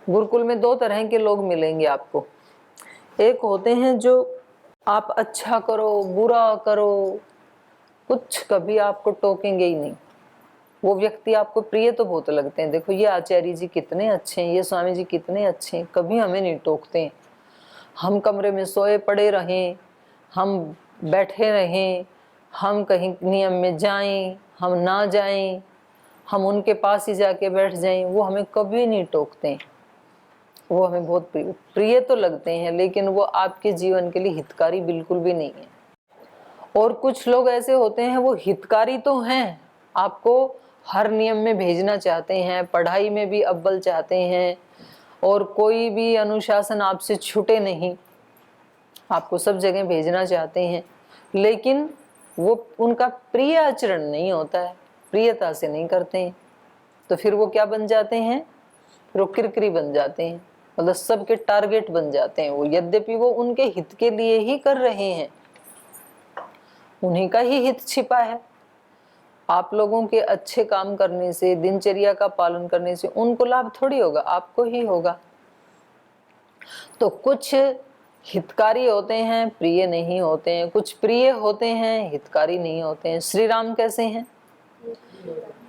गुरुकुल में दो तरह के लोग मिलेंगे आपको। एक होते हैं जो आप अच्छा करो बुरा करो कुछ कभी आपको टोकेंगे ही नहीं। वो व्यक्ति आपको प्रिय तो बहुत लगते हैं। देखो ये आचार्य जी कितने अच्छे हैं, ये स्वामी जी कितने अच्छे हैं, कभी हमें नहीं टोकते हैं। हम कमरे में सोए पड़े रहें, हम बैठे रहें, हम कहीं नियम में जाएं, हम ना जाएं, हम उनके पास ही जाके बैठ जाएं, वो हमें कभी नहीं टोकते हैं। वो हमें बहुत प्रिय तो लगते हैं, लेकिन वो आपके जीवन के लिए हितकारी बिल्कुल भी नहीं है। और कुछ लोग ऐसे होते हैं, वो हितकारी तो हैं, आपको हर नियम में भेजना चाहते हैं, पढ़ाई में भी अव्वल चाहते हैं, और कोई भी अनुशासन आपसे छूटे नहीं, आपको सब जगह भेजना चाहते हैं, लेकिन वो उनका प्रिय आचरण नहीं होता है, प्रियता से नहीं करते हैं। तो फिर वो क्या बन जाते हैं? फिर वो किरकिरी बन जाते हैं, मतलब सबके टारगेट बन जाते हैं। वो यद्यपि वो उनके हित के लिए ही कर रहे हैं, उन्हीं का ही हित छिपा है। आप लोगों के अच्छे काम करने से, दिनचर्या का पालन करने से उनको लाभ थोड़ी होगा, आपको ही होगा। तो कुछ हितकारी होते हैं, प्रिय नहीं होते हैं, कुछ प्रिय होते हैं, हितकारी नहीं होते हैं। श्री राम कैसे हैं?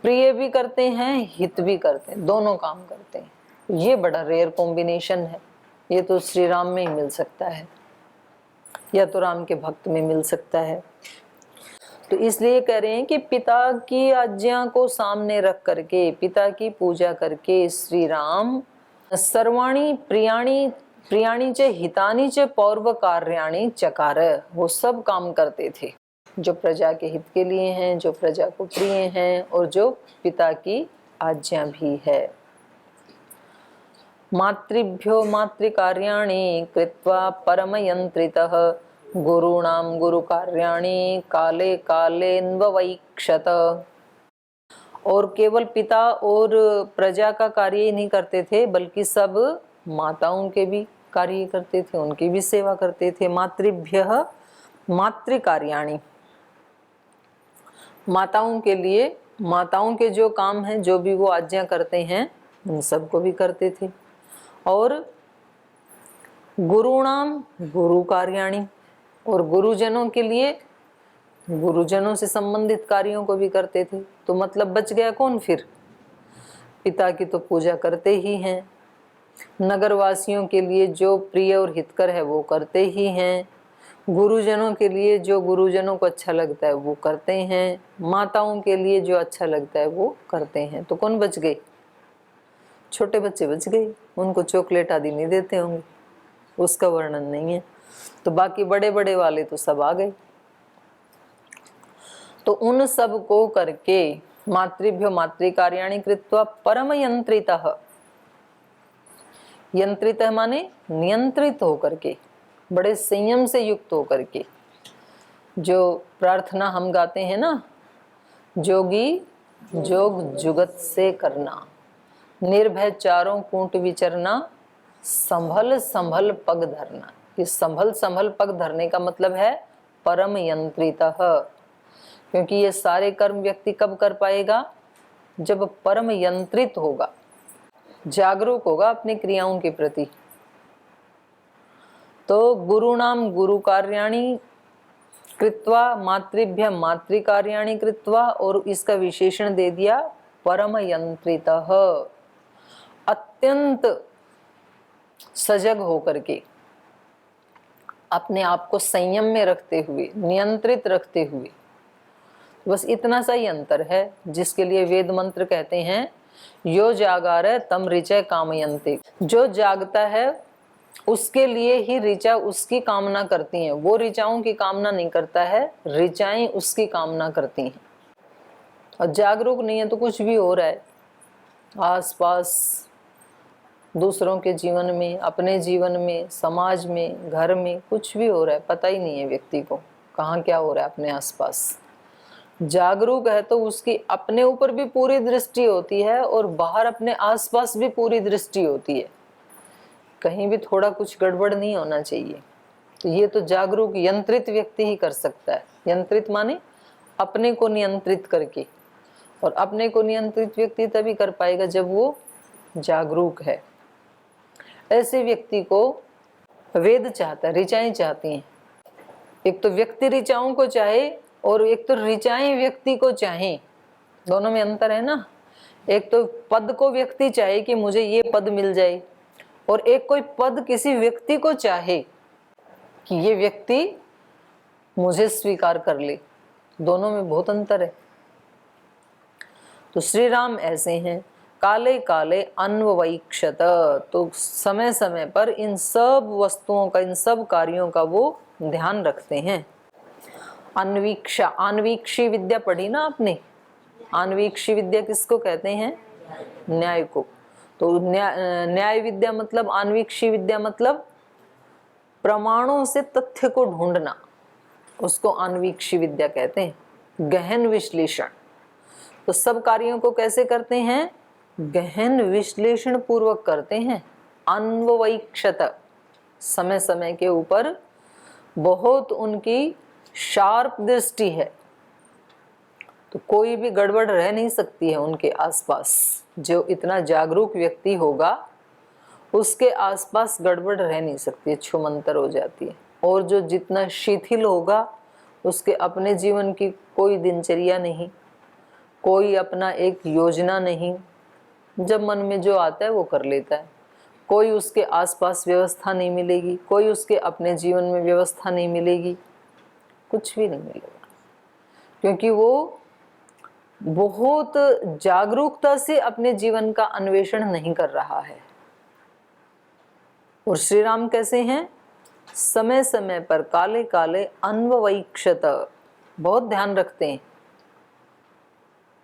प्रिय भी करते हैं, हित भी करते हैं, दोनों काम करते हैं। ये बड़ा रेयर कॉम्बिनेशन है, ये तो श्री राम में ही मिल सकता है, या तो राम के भक्त में मिल सकता है। तो इसलिए कह रहे हैं कि पिता की आज्ञा को सामने रख करके, पिता की पूजा करके श्री राम सर्वाणी प्रियाणी प्रियाणी च हितानी च पौर्व कार्याणि चकार, वो सब काम करते थे जो प्रजा के हित के लिए हैं, जो प्रजा को प्रिय हैं, और जो पिता की आज्ञा भी है। मातृभ्यो मातृकार्याणि कृत्वा परमयंत्रितः गुरूणाम गुरु कार्याणि काले कालेन्वैक्षत। और केवल पिता और प्रजा का कार्य ही नहीं करते थे, बल्कि सब माताओं के भी कार्य करते थे, उनकी भी सेवा करते थे। मातृभ्यः मातृकार्याणि, माताओं के लिए, माताओं के जो काम हैं, जो भी वो आज्ञा करते हैं, उन सबको भी करते थे। और गुरुणाम गुरु कार्याणि, और गुरुजनों के लिए, गुरुजनों से संबंधित कार्यों को भी करते थे। तो मतलब बच गया कौन फिर? पिता की तो पूजा करते ही हैं, नगरवासियों के लिए जो प्रिय और हितकर है वो करते ही हैं, गुरुजनों के लिए जो गुरुजनों को अच्छा लगता है वो करते हैं, माताओं के लिए जो अच्छा लगता है वो करते हैं। तो कौन बच गए? छोटे बच्चे बच गए, उनको चॉकलेट आदि नहीं देते होंगे, उसका वर्णन नहीं है। तो बाकी बड़े बड़े वाले तो सब आ गए। तो उन सब को करके मातृभ्यो मातृकार्याणि कृत्वा परम यंत्रितः, यंत्रितः माने नियंत्रित होकर के, बड़े संयम से युक्त होकर के। जो प्रार्थना हम गाते हैं ना, जोगी जोग जुगत से करना, निर्भय चारों कूट विचरना, संभल संभल पग धरना। ये संभल संभल पग धरने का मतलब है परम यंत्रितः, क्योंकि ये सारे कर्म व्यक्ति कब कर पाएगा? जब परम यंत्रित होगा, जागरूक होगा अपनी क्रियाओं के प्रति। तो गुरुणाम गुरु कार्याणि कृत्वा मातृभ्य मातृकार्याणि कृत्वा, और इसका विशेषण दे दिया परम यंत्रितः, अत्यंत सजग होकर के, अपने आप को संयम में रखते हुए, नियंत्रित रखते हुए। बस इतना सा ही अंतर है, जिसके लिए वेद मंत्र कहते हैं यो जागार तम ऋचय कामयन्ते। जो जागता है उसके लिए ही ऋचा उसकी कामना करती हैं, वो ऋचाओं की कामना नहीं करता है, ऋचाएं उसकी कामना करती हैं। और जागरूक नहीं है तो कुछ भी हो रहा है आसपास, दूसरों के जीवन में, अपने जीवन में, समाज में, घर में, कुछ भी हो रहा है, पता ही नहीं है व्यक्ति को कहाँ क्या हो रहा है अपने आसपास। जागरूक है तो उसकी अपने ऊपर भी पूरी दृष्टि होती है और बाहर अपने आसपास भी पूरी दृष्टि होती है, कहीं भी थोड़ा कुछ गड़बड़ नहीं होना चाहिए। तो ये तो जागरूक यंत्रित व्यक्ति ही कर सकता है। यंत्रित माने अपने को नियंत्रित करके, और अपने को नियंत्रित व्यक्ति तभी कर पाएगा जब वो जागरूक है। ऐसे व्यक्ति को वेद चाहता है, ऋचाएं चाहती हैं। एक तो व्यक्ति ऋचाओं को चाहे और एक तो ऋचाएं व्यक्ति को चाहे, दोनों में अंतर है ना। एक तो पद को व्यक्ति चाहे कि मुझे ये पद मिल जाए, और एक कोई पद किसी व्यक्ति को चाहे कि ये व्यक्ति मुझे स्वीकार कर ले। दोनों में बहुत अंतर है। तो श्री राम ऐसे हैं, काले काले अन्वैक्षत, तो समय समय पर इन सब वस्तुओं का, इन सब कार्यों का वो ध्यान रखते हैं। अन्वीक्षा, आन्वीक्षी विद्या पढ़ी ना आपने। आन्वीक्षी विद्या किसको कहते हैं? न्याय को। तो न्याय विद्या मतलब, आन्वीक्षी विद्या मतलब प्रमाणों से तथ्य को ढूंढना, उसको आन्वीक्षी विद्या कहते हैं। गहन विश्लेषण, तो सब कार्यों को कैसे करते हैं? गहन विश्लेषण पूर्वक करते हैं। अन्वैक्षत, समय समय के ऊपर बहुत उनकी शार्प दृष्टि है, तो कोई भी गड़बड़ रह नहीं सकती है उनके आसपास। जो इतना जागरूक व्यक्ति होगा उसके आसपास गड़बड़ रह नहीं सकती है, छूमंतर हो जाती है। और जो जितना शिथिल होगा उसके अपने जीवन की कोई दिनचर्या नहीं, कोई अपना एक योजना नहीं, जब मन में जो आता है वो कर लेता है। कोई उसके आसपास व्यवस्था नहीं मिलेगी, कोई उसके अपने जीवन में व्यवस्था नहीं मिलेगी, कुछ भी नहीं मिलेगा, क्योंकि वो बहुत जागरूकता से अपने जीवन का अन्वेषण नहीं कर रहा है। और श्री राम कैसे हैं? समय समय पर काले काले अन्वैक्षत, बहुत ध्यान रखते हैं।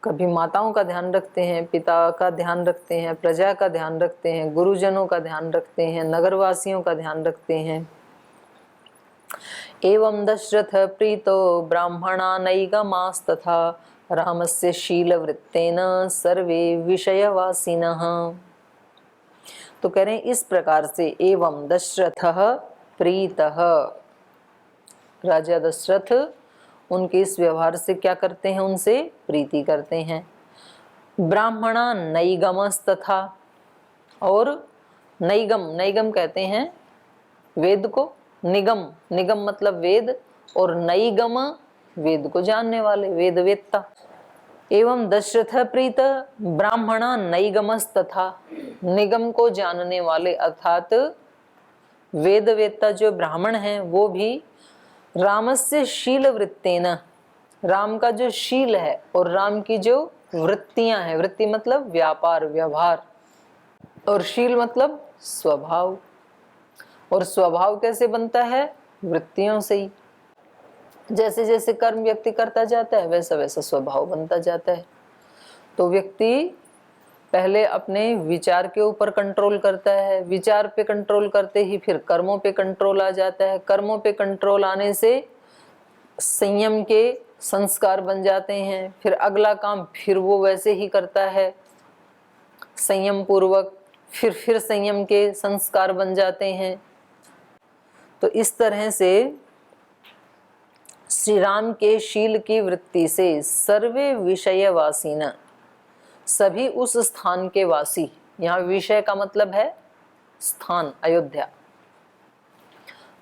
कभी माताओं का ध्यान रखते हैं, पिता का ध्यान रखते हैं, प्रजा का ध्यान रखते हैं, गुरुजनों का ध्यान रखते हैं, नगरवासियों का ध्यान रखते हैं। एवं दशरथ प्रीतो ब्राह्मणा नैगमास्तथा रामस्य शीलवृत्तेन सर्वे विषयवासिनः। तो कह रहे हैं इस प्रकार से, एवं दशरथ प्रीतः, राजा दशरथ उनके इस व्यवहार से क्या करते हैं? उनसे प्रीति करते हैं। ब्राह्मणा नैगमस्तथा, और नैगम, नैगम कहते हैं वेद को, निगम, निगम मतलब वेद, और नैगम वेद को जानने वाले, वेद वेत्ता। एवं दशरथ प्रीत ब्राह्मणा नैगमस्तथा, निगम को जानने वाले अर्थात वेद वेत्ता जो ब्राह्मण हैं वो भी रामस्य शील वृत्तेन, राम का जो शील है और राम की जो वृत्तियां हैं, वृत्ति मतलब व्यापार, व्यवहार, और शील मतलब स्वभाव। और स्वभाव कैसे बनता है? वृत्तियों से ही। जैसे जैसे कर्म व्यक्ति करता जाता है वैसा वैसा स्वभाव बनता जाता है। तो व्यक्ति पहले अपने विचार के ऊपर कंट्रोल करता है, विचार पे कंट्रोल करते ही फिर कर्मों पे कंट्रोल आ जाता है, कर्मों पे कंट्रोल आने से संयम के संस्कार बन जाते हैं, फिर अगला काम फिर वो वैसे ही करता है संयम पूर्वक, फिर संयम के संस्कार बन जाते हैं। तो इस तरह से श्री राम के शील की वृत्ति से सर्वे विषयवासीन, सभी उस स्थान के वासी, यहाँ विषय का मतलब है स्थान, अयोध्या,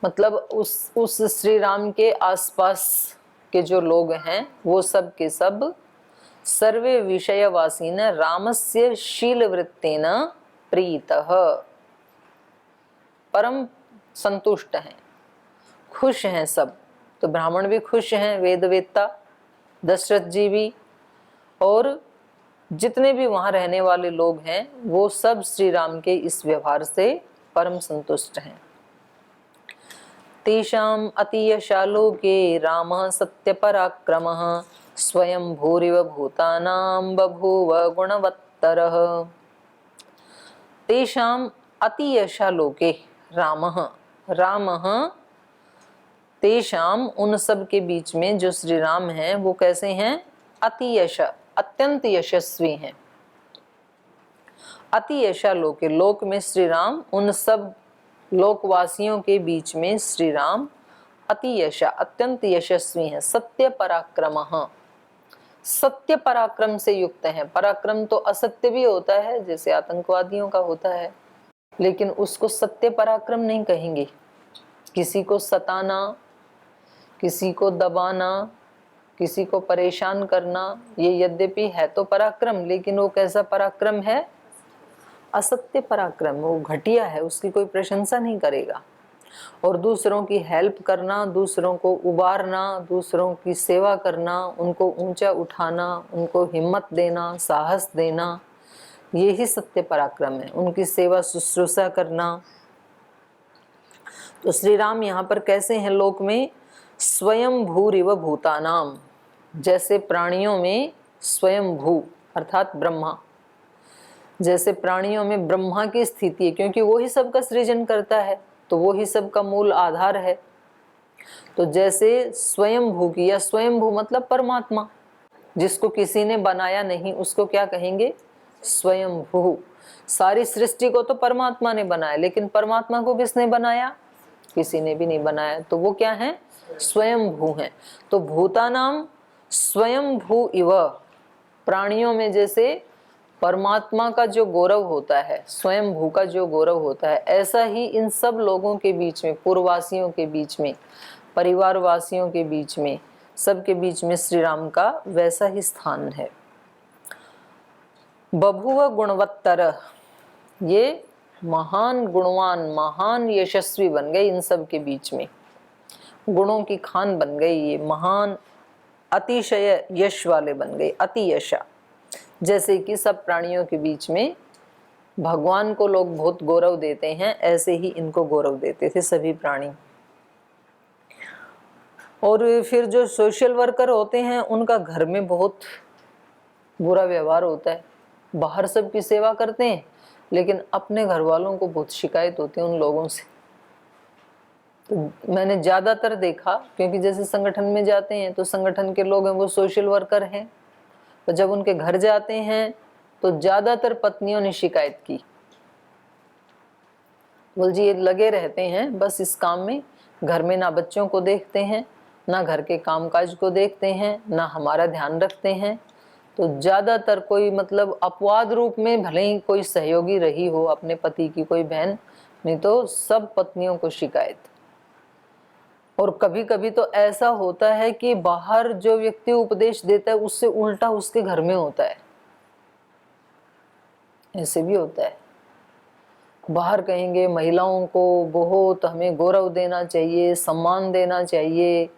मतलब उस श्री राम के आसपास के जो लोग हैं वो सब के सब सर्वे विषयवासीन रामस्य शील वृत्तेन प्रीतः, परम संतुष्ट हैं, खुश हैं सब। तो ब्राह्मण भी खुश हैं, वेदवेत्ता, दशरथ जी भी, और जितने भी वहां रहने वाले लोग हैं वो सब श्री राम के इस व्यवहार से परम संतुष्ट हैं। तेषाम अतीयशालोके रामः सत्यपराक्रमः स्वयं भूरिव भूतानां बभूव गुणवत्तरः। तेषाम अतीयशालोके रामः, रामः तेषाम, उन सब के बीच में जो श्री राम हैं वो कैसे हैं? अतियश, अत्यंत यशस्वी हैं। अतियशा लोके, लोक में श्री राम, उन सब लोकवासियों के बीच में श्री राम अतियशा, अत्यंत यशस्वी हैं। सत्य पराक्रमः, सत्य पराक्रम से युक्त हैं। पराक्रम तो असत्य भी होता है, जैसे आतंकवादियों का होता है, लेकिन उसको सत्य पराक्रम नहीं कहेंगे। किसी को सताना, किसी को दबाना, किसी को परेशान करना, ये यद्यपि है तो पराक्रम, लेकिन वो कैसा पराक्रम है? असत्य पराक्रम। वो घटिया है, उसकी कोई प्रशंसा नहीं करेगा। और दूसरों की हेल्प करना, दूसरों को उबारना, दूसरों की सेवा करना, उनको ऊंचा उठाना, उनको हिम्मत देना, साहस देना, ये ही सत्य पराक्रम है। उनकी सेवा शुश्रूषा करना। तो श्री राम यहाँ पर कैसे हैं लोक में? स्वयं भूरिव भूतानाम, जैसे प्राणियों में स्वयं भू अर्थात ब्रह्मा, जैसे प्राणियों में ब्रह्मा की स्थिति है, क्योंकि वो ही सबका सृजन करता है, तो वो ही सबका मूल आधार है। तो जैसे स्वयं भू की, या स्वयं भू मतलब परमात्मा, जिसको किसी ने बनाया नहीं, उसको क्या कहेंगे? स्वयं भू। सारी सृष्टि को तो परमात्मा ने बनाया, लेकिन परमात्मा को किसने बनाया? किसी ने भी नहीं बनाया। तो वो क्या है? स्वयं भू है। तो भूतानाम स्वयं भू इव, प्राणियों में जैसे परमात्मा का जो गौरव होता है, स्वयं भू का जो गौरव होता है, ऐसा ही इन सब लोगों के बीच में, पूर्ववासियों के बीच में, परिवार वासियों के बीच में, सबके बीच में श्री राम का वैसा ही स्थान है। बभुव गुणवत्तर, ये महान गुणवान, महान यशस्वी बन गए इन सब के बीच में, गुणों की खान बन गई, ये महान अतिशय यश वाले बन गए, अति यशा। जैसे कि सब प्राणियों के बीच में भगवान को लोग बहुत गौरव देते हैं, ऐसे ही इनको गौरव देते थे सभी प्राणी। और फिर जो सोशल वर्कर होते हैं, उनका घर में बहुत बुरा व्यवहार होता है। बाहर सबकी सेवा करते हैं, लेकिन अपने घर वालों को बहुत शिकायत होती है उन लोगों से। तो मैंने ज़्यादातर देखा, क्योंकि जैसे संगठन में जाते हैं तो संगठन के लोग हैं वो सोशल वर्कर हैं, तो जब उनके घर जाते हैं तो ज़्यादातर पत्नियों ने शिकायत की, बोल जी ये लगे रहते हैं बस इस काम में, घर में ना बच्चों को देखते हैं, ना घर के कामकाज को देखते हैं, ना हमारा ध्यान रखते हैं। तो ज़्यादातर कोई मतलब अपवाद रूप में भले ही कोई सहयोगी रही हो अपने पति की कोई बहन, नहीं तो सब पत्नियों को शिकायत। और कभी कभी तो ऐसा होता है कि बाहर जो व्यक्ति उपदेश देता है उससे उल्टा उसके घर में होता है, ऐसे भी होता है। बाहर कहेंगे महिलाओं को बहुत हमें गौरव देना चाहिए, सम्मान देना चाहिए,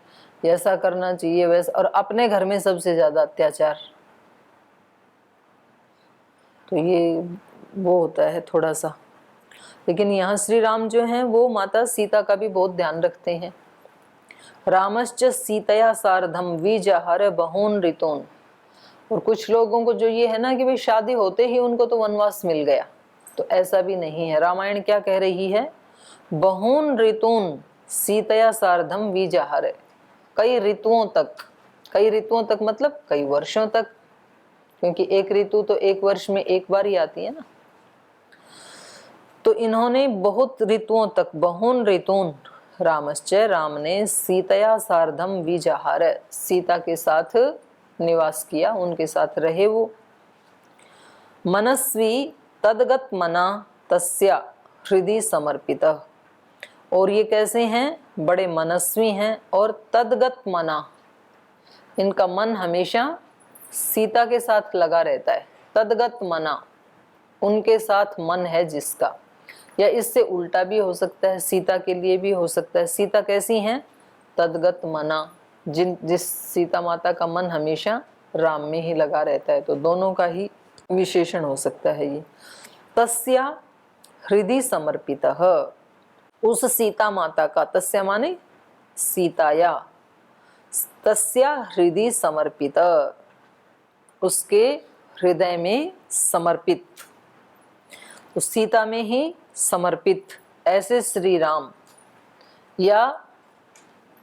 ऐसा करना चाहिए वैसा, और अपने घर में सबसे ज्यादा अत्याचार। तो ये वो होता है थोड़ा सा। लेकिन यहाँ श्री राम जो हैं वो माता सीता का भी बहुत ध्यान रखते हैं। रामश्च सीतया सार्धम विजहर बहून ऋतून। और कुछ लोगों को जो ये है ना कि भाई शादी होते ही उनको तो वनवास मिल गया, तो ऐसा भी नहीं है। रामायण क्या कह रही है? बहून ऋतून सीतया सार्धम विजहर, कई ऋतुओं तक। कई ऋतुओं तक मतलब कई वर्षों तक, क्योंकि एक ऋतु तो एक वर्ष में एक बार ही आती है ना। तो इन्होंने बहुत ऋतुओं तक, बहून ऋतून, रामश्च राम ने सीतया सार्धम विजहार, सीता के साथ निवास किया, उनके साथ रहे वो। मनस्वी तदगत मना तस्या हृदय समर्पित। और ये कैसे हैं? बड़े मनस्वी हैं और तदगत मना, इनका मन हमेशा सीता के साथ लगा रहता है। तदगत मना, उनके साथ मन है जिसका, या इससे उल्टा भी हो सकता है, सीता के लिए भी हो सकता है। सीता कैसी हैं? तदगत मना, जिस सीता माता का मन हमेशा राम में ही लगा रहता है। तो दोनों का ही विशेषण हो सकता है ये। तस्या हृदय समर्पित, उस सीता माता का, तस्या माने सीताया, तस्या हृदय समर्पित, उसके हृदय में समर्पित, उस सीता में ही समर्पित, ऐसे श्री राम, या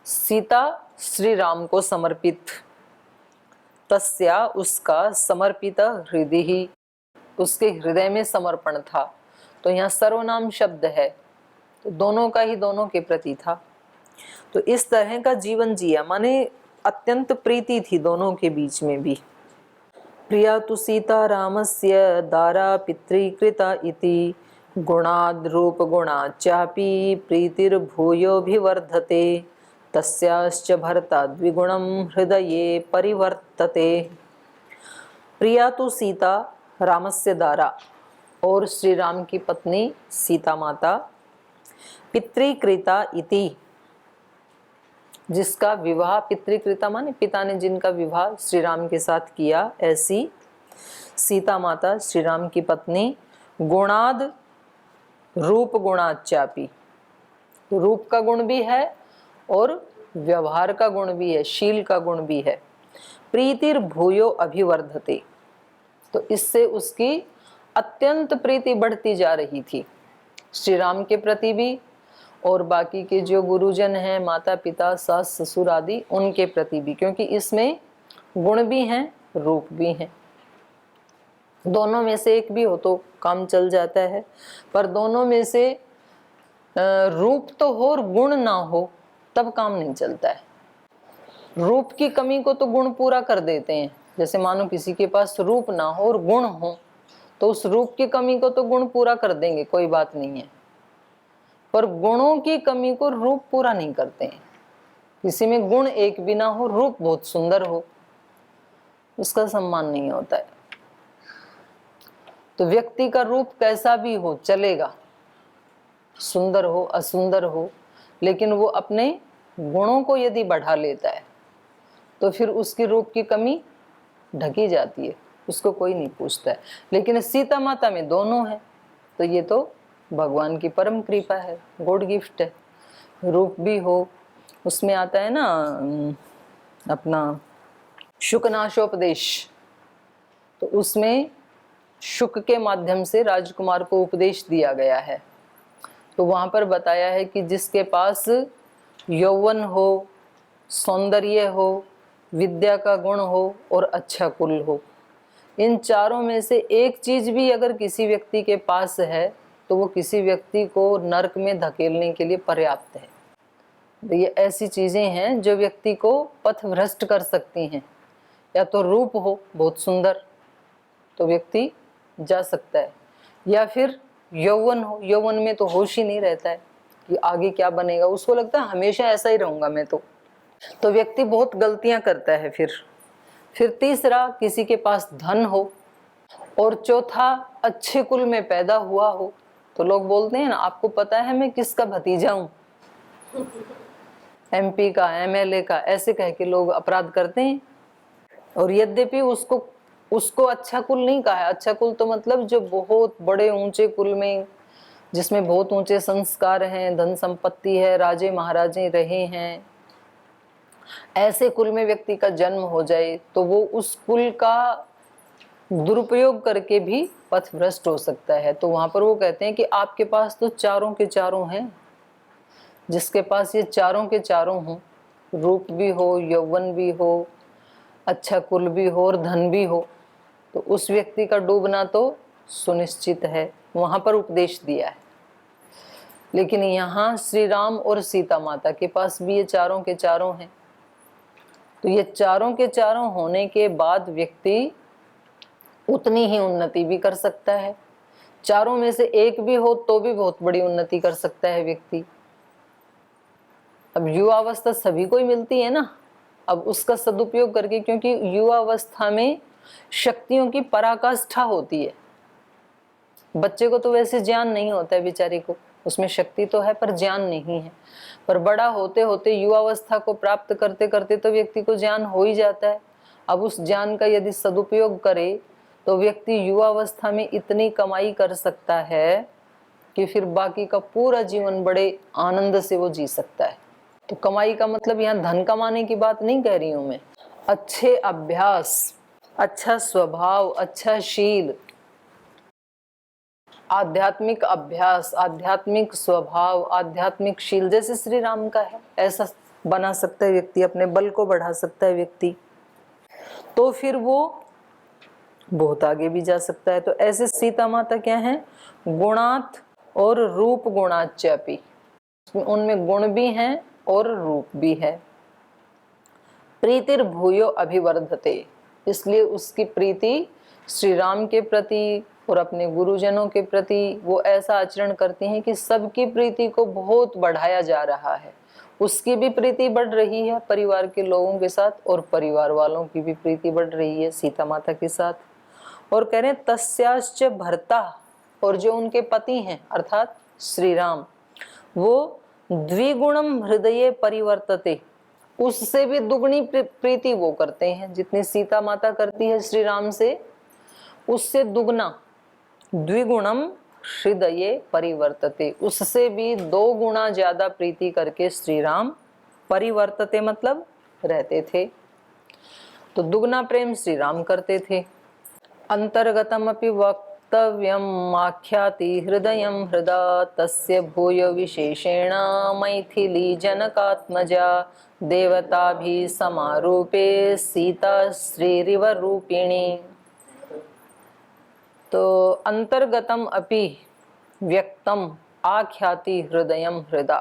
सीता श्री राम को समर्पित। तस्या उसका, समर्पित हृदय ही, उसके हृदय में समर्पण था। तो यहाँ सर्वनाम शब्द है, तो दोनों का ही दोनों के प्रति था। तो इस तरह का जीवन जिया, माने अत्यंत प्रीति थी दोनों के बीच में भी। प्रिया तु सीता रामस्य दारा पितृकृता इति गुणाद् रूप गुणाच्चापि प्रीतिर्भूयोऽभिवर्धते तस्याश्च भर्ता द्विगुणं हृदये परिवर्तते। प्रिया तो सीता रामस्य दारा, और श्री राम की पत्नी सीता माता, पितृकृता इति, जिसका विवाह, पितृकृता माने पिता ने जिनका विवाह श्री राम के साथ किया, ऐसी सीता माता श्री राम की पत्नी, गुणाद रूप गुणाच्चापि, रूप का गुण भी है और व्यवहार का गुण भी है, शील का गुण भी है। प्रीतिर्भूयो अभिवर्धते, तो इससे उसकी अत्यंत प्रीति बढ़ती जा रही थी श्री राम के प्रति भी, और बाकी के जो गुरुजन हैं, माता पिता सास ससुर आदि, उनके प्रति भी, क्योंकि इसमें गुण भी हैं रूप भी हैं। दोनों में से एक भी हो तो काम चल जाता है, पर दोनों में से रूप तो हो और गुण ना हो तब काम नहीं चलता है। रूप की कमी को तो गुण पूरा कर देते हैं, जैसे मानो किसी के पास रूप ना हो और गुण हो तो उस रूप की कमी को तो गुण पूरा कर देंगे, कोई बात नहीं है, पर गुणों की कमी को रूप पूरा नहीं करते हैं। किसी में गुण एक भी ना हो, रूप बहुत सुंदर हो, उसका सम्मान नहीं होता है। तो व्यक्ति का रूप कैसा भी हो चलेगा, सुंदर हो असुंदर हो, लेकिन वो अपने गुणों को यदि बढ़ा लेता है तो फिर उसकी रूप की कमी ढकी जाती है, उसको कोई नहीं पूछता है। लेकिन सीता माता में दोनों है, तो ये तो भगवान की परम कृपा है, गॉड गिफ्ट है। रूप भी हो, उसमें आता है ना अपना शुकनाशोपदेश, तो उसमें शुक के माध्यम से राजकुमार को उपदेश दिया गया है। तो वहां पर बताया है कि जिसके पास यौवन हो, सौंदर्य हो, विद्या का गुण हो और अच्छा कुल हो, इन चारों में से एक चीज भी अगर किसी व्यक्ति के पास है तो वो किसी व्यक्ति को नरक में धकेलने के लिए पर्याप्त है। तो ये ऐसी चीजें हैं जो व्यक्ति को पथ भ्रष्ट कर सकती हैं। या तो रूप हो बहुत सुंदर तो व्यक्ति जा सकता है, या फिर यौवन हो, यौवन में तो होश ही नहीं रहता है कि आगे क्या बनेगा, उसको लगता है हमेशा ऐसा ही रहूंगा मैं, तो व्यक्ति बहुत गलतियां करता है। फिर तीसरा किसी के पास धन हो, और चौथा अच्छे कुल में पैदा हुआ हो, तो लोग बोलते हैं ना, आपको पता है मैं किसका भतीजा हूं, MP का, MLA का, ऐसे कह के लोग अपराध करते हैं। और यद्यपि उसको अच्छा कुल नहीं कहा है। अच्छा कुल तो मतलब जो बहुत बड़े ऊंचे कुल में, जिसमें बहुत ऊंचे संस्कार हैं, धन संपत्ति है, राजे महाराजे रहे हैं, ऐसे कुल में व्यक्ति का जन्म हो जाए तो वो उस कुल का दुरुपयोग करके भी पथ भ्रष्ट हो सकता है। तो वहां पर वो कहते हैं कि आपके पास तो चारों के चारों हैं, जिसके पास ये चारों के चारों हों, रूप भी हो, यौवन भी हो, अच्छा कुल भी हो और धन भी हो, तो उस व्यक्ति का डूबना तो सुनिश्चित है। वहां पर उपदेश दिया है। लेकिन यहाँ श्री राम और सीता माता के पास भी ये चारों के चारों हैं, तो ये चारों के चारों होने के बाद व्यक्ति उतनी ही उन्नति भी कर सकता है। चारों में से एक भी हो तो भी बहुत बड़ी उन्नति कर सकता है व्यक्ति। अब युवावस्था सभी को ही मिलती है ना, अब उसका सदुपयोग करके, क्योंकि युवावस्था में शक्तियों की पराकाष्ठा होती है। बच्चे को तो वैसे ज्ञान नहीं होता है बेचारे को, उसमें शक्ति तो है पर ज्ञान नहीं है। पर बड़ा होते होते युवावस्था को प्राप्त करते करते तो व्यक्ति को ज्ञान हो ही जाता है। अब उस ज्ञान का यदि सदुपयोग करे तो व्यक्ति युवावस्था में इतनी कमाई कर सकता है कि फिर बाकी का पूरा जीवन बड़े आनंद से वो जी सकता है। तो कमाई का मतलब यहाँ धन कमाने की बात नहीं कह रही हूं मैं। अच्छे अभ्यास, अच्छा स्वभाव, अच्छा शील, आध्यात्मिक अभ्यास, आध्यात्मिक स्वभाव, आध्यात्मिक शील जैसे श्री राम का है, ऐसा बना सकता है व्यक्ति, अपने बल को बढ़ा सकता है व्यक्ति, तो फिर वो बहुत आगे भी जा सकता है। तो ऐसे सीता माता क्या है, गुणात् और रूप गुणाच्चापि, उनमें गुण भी हैं और रूप भी है। प्रीतिर्भूयो अभिवर्धते, इसलिए उसकी प्रीति श्री राम के प्रति, और अपने गुरुजनों के प्रति वो ऐसा आचरण करती हैं कि सबकी प्रीति को बहुत बढ़ाया जा रहा है। उसकी भी प्रीति बढ़ रही है परिवार के लोगों के साथ, और परिवार वालों की भी प्रीति बढ़ रही है सीता माता के साथ। और कह रहे हैं तस्याश्च भर्ता, और जो उनके पति हैं अर्थात श्री राम, वो द्विगुणम हृदये परिवर्तते, उससे भी दुगनी प्रीति वो करते हैं। जितनी सीता माता करती है श्री राम से, उससे दुगना, द्विगुणम हृदये परिवर्तते, उससे भी 2 गुना ज्यादा प्रीति करके श्री राम परिवर्तते मतलब रहते थे। तो दुगना प्रेम श्री राम करते थे। अंतर्गतम अपि वक्तव्यम आख्याति हृदयम हृदा तस्य भूय विशेषेण मैथिली जनकात्मजा देवता भी समारूपे सीता श्रीरिव रूपिणी। तो अंतर्गतम अपि व्यक्तम आख्याति हृदयम हृदा,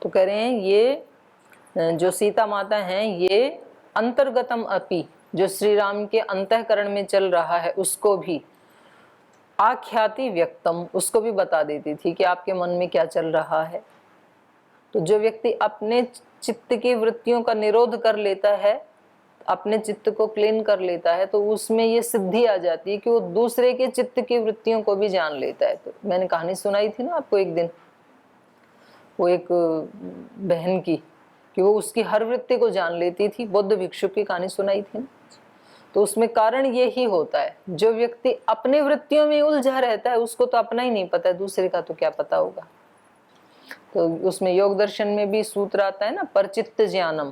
तो कह रहे हैं ये जो सीता माता हैं ये अंतर्गतम अपि, जो श्री राम के अंतःकरण में चल रहा है उसको भी, आख्याति व्यक्तम, उसको भी बता देती थी कि आपके मन में क्या चल रहा है। तो जो व्यक्ति अपने चित्त की वृत्तियों का निरोध कर लेता है, अपने चित्त को क्लीन कर लेता है, तो उसमें ये सिद्धि आ जाती है कि वो दूसरे के चित्त की वृत्तियों को भी जान लेता है। तो मैंने कहानी सुनाई थी ना आपको एक दिन, वो एक बहन की, कि वो उसकी हर वृत्ति को जान लेती थी। बुद्ध भिक्षु की कहानी सुनाई थी ना। तो उसमें कारण ये ही होता है, जो व्यक्ति अपनी वृत्तियों में उलझा रहता है उसको तो अपना ही नहीं पता है, दूसरे का तो क्या पता होगा। तो उसमें योग दर्शन में भी सूत्र आता है ना, परचित्त ज्ञानम,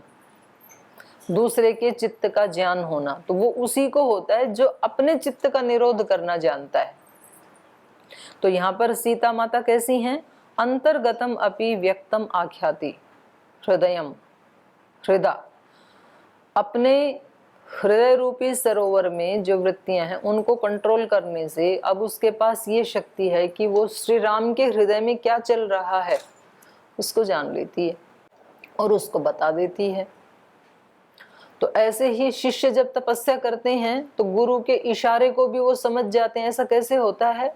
दूसरे के चित्त का ज्ञान होना। तो वो उसी को होता है जो अपने चित्त का निरोध करना जानता है। तो यहाँ पर सीता माता कैसी हैं? अंतर्गतम अपि व्यक्तम आख्याति हृदयम हृदा, अपने हृदय रूपी सरोवर में जो वृत्तियां हैं उनको कंट्रोल करने से अब उसके पास ये शक्ति है कि वो श्री राम के हृदय में क्या चल रहा है उसको जान लेती है और उसको बता देती है। तो ऐसे ही शिष्य जब तपस्या करते हैं तो गुरु के इशारे को भी वो समझ जाते हैं। ऐसा कैसे होता है?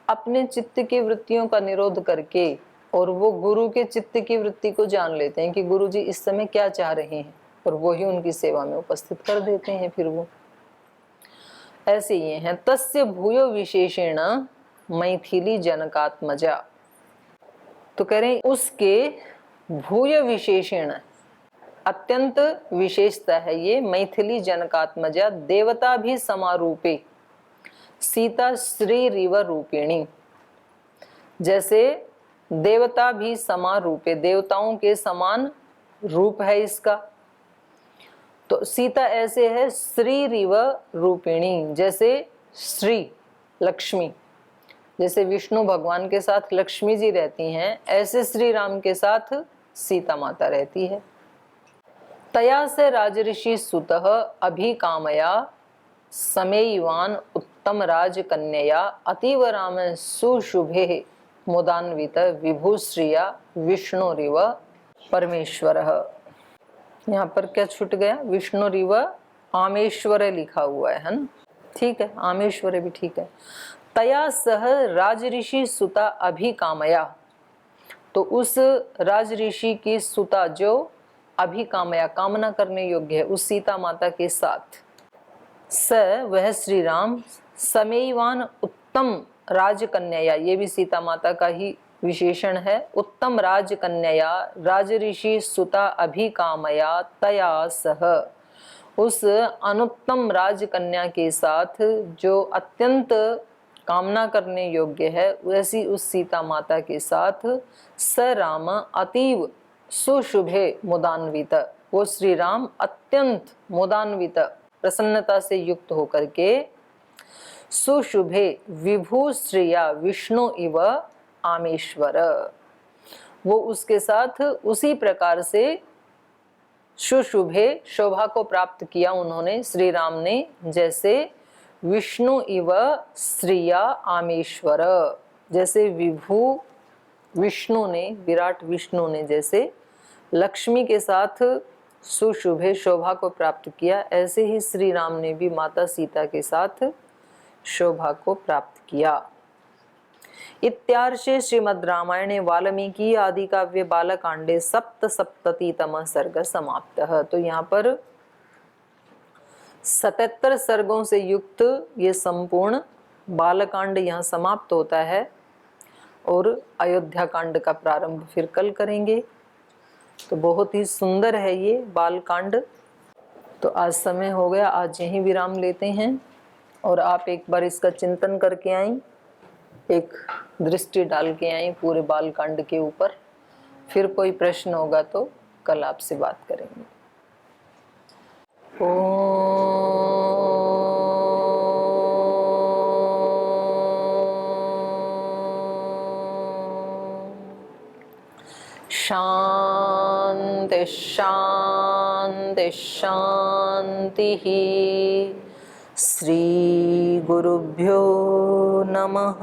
अपने चित्त की वृत्तियों का निरोध करके, और वो गुरु के चित्त की वृत्ति को जान लेते हैं कि गुरु जी इस समय क्या चाह रहे हैं, और वो ही उनकी सेवा में उपस्थित कर देते हैं। फिर वो ऐसे ये हैं। तस्य भूयो विशेषेण मैथिली जनकात्मजा, तो कह रहे हैं उसके भूय विशेषण, अत्यंत विशेषता है ये मैथिली जनकात्मजा देवता भी समारूपे सीता श्री रिव रूपिणी। जैसे देवता भी समारूपे, देवताओं के समान रूप है इसका। तो सीता ऐसे है श्री रिव रूपिणी, जैसे श्री लक्ष्मी, जैसे विष्णु भगवान के साथ लक्ष्मी जी रहती हैं, ऐसे श्री राम के साथ सीता माता रहती है। तया से राजऋषि सुतः अभिकामया समेयवान उत्तम राज कन्यया अतीव राम सुशुभे मुदान्वित विभूश्रिया विष्णुरिव परमेश्वर। यहाँ पर क्या छूट गया? विष्णुरिव आमेश्वर लिखा हुआ है ना? ठीक है, आमेश्वर भी ठीक है। तया सह राजऋषि सुता अभिकामया, तो उस राजऋषि की सुता जो अभिकामया कामना करने योग्य है, उस सीता माता के साथ, स वह श्री राम समेयवान उत्तम राजकन्या, ये भी सीता माता का ही विशेषण है, उत्तम राजकन्या राजऋषि सुता अभिकामया तया सह, उस अनुत्तम राजकन्या के साथ जो अत्यंत कामना करने योग्य है, वैसी उस सीता माता के साथ स राम अतीव सुशुभे मुदान्वित, वो श्री राम अत्यंत मुदान्वित प्रसन्नता से युक्त होकर के सुशुभे विभू श्रिया विष्णु इव आमेश्वर, वो उसके साथ उसी प्रकार से सुशुभे शोभा को प्राप्त किया उन्होंने, श्री राम ने, जैसे विष्णु इव श्रिया आमेश्वर, जैसे विभू विष्णु ने, विराट विष्णु ने जैसे लक्ष्मी के साथ सुशुभे शोभा को प्राप्त किया, ऐसे ही श्री राम ने भी माता सीता के साथ शोभा को प्राप्त किया। इत्यार्षे श्रीमद् रामायणे वाल्मीकि आदि काव्य बालकांडे सप्तसप्ततितमः सर्ग समाप्तः। तो यहाँ पर 77 सर्गों से युक्त ये संपूर्ण बालकांड यहाँ समाप्त होता है और अयोध्या कांड का प्रारंभ फिर कल करेंगे। तो बहुत ही सुंदर है ये बालकांड। तो आज समय हो गया, आज यहीं विराम लेते हैं और आप एक बार इसका चिंतन करके आएं, एक दृष्टि डाल के आएं पूरे बालकांड के ऊपर। फिर कोई प्रश्न होगा तो कल आपसे बात करेंगे। शांति शांति शांति। श्री गुरुभ्यो नमः।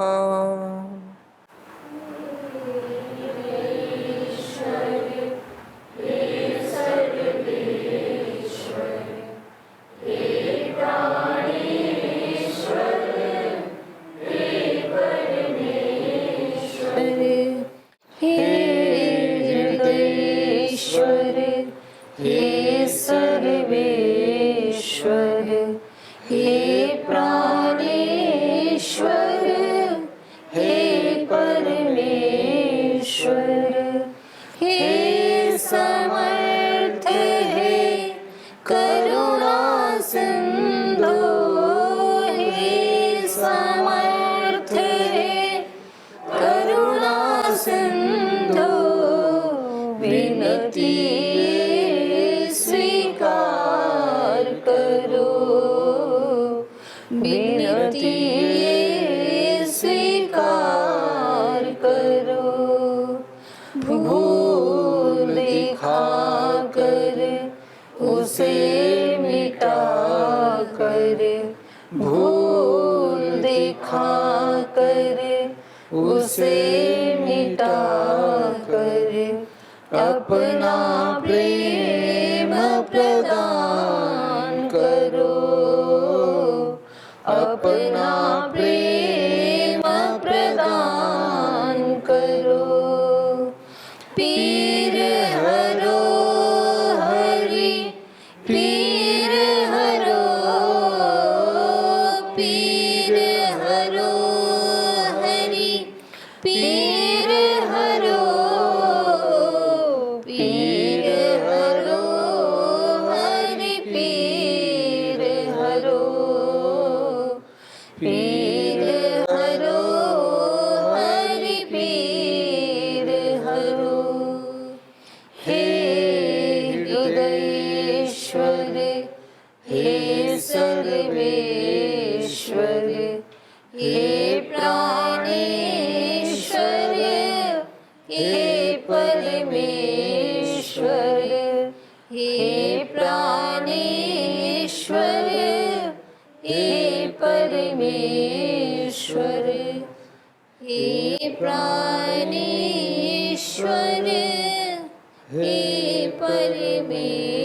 अपना प्रेम प्रदान करो, अपना प्रेम प्रदान करो। पीर हरो हरि, पीर हरो, पीर हरो हरि, पीर हरो, पीर हरो हरि, पीर हरो, पीर हरो हरि, पीर हरो। हे हृदयेश्वर, हे सर्वेश्वर, हे प्राणेश्वर, हे परमेश्वर, हे प्राणेश्वर, हे परमेश्वर, हे प्राणेश्वर, हे परमेश्वर।